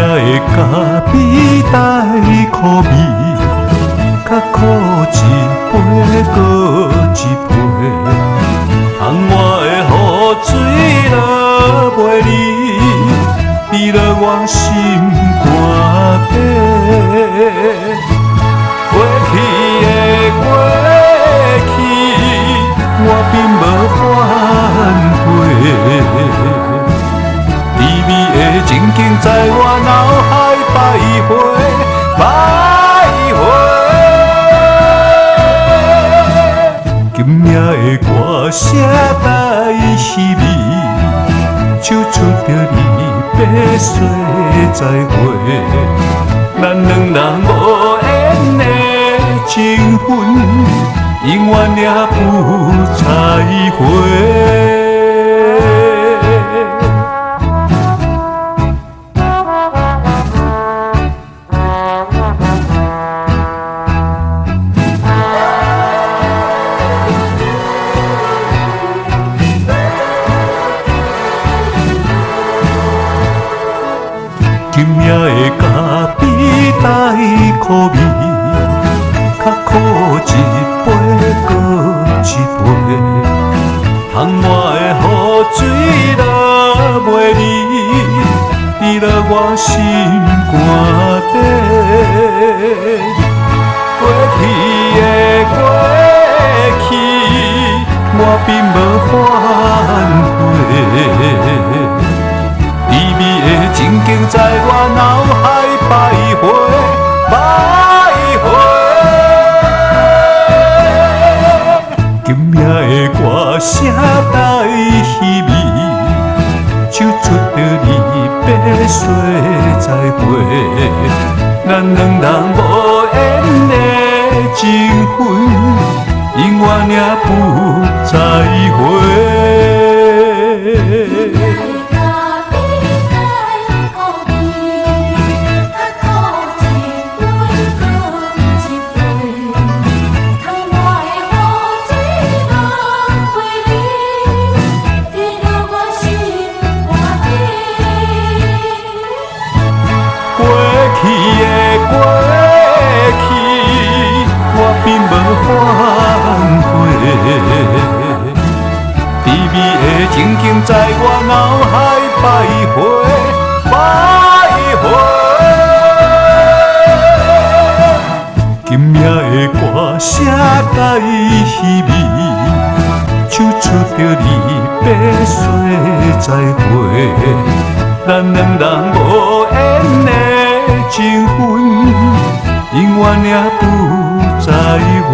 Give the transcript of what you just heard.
的咖啡带苦味，较苦一杯搁一杯，窗外的雨水落袂离，滴落我心肝底。过去的过去，我并无反悔。甜蜜的情景在我脑海徘徊，今夜的歌声带稀微，唱出着离别说再会。咱两人无缘的情分，永远也不再会。今夜的咖啡带苦味，较苦一杯搁一杯，窗外的雨水落袂离，滴落我心肝底。过去的过去，我并无反悔。甜蜜的情景在我脑海徘徊。今夜的歌声带稀微，唱出着离别说再会。咱两人无缘的情分，永远也不再会。过去的过去，我并无反悔。甜蜜的情景在我脑海徘徊。今夜的歌声带稀微，唱出着离别说再会。咱两人无缘的情分，永远也不再会。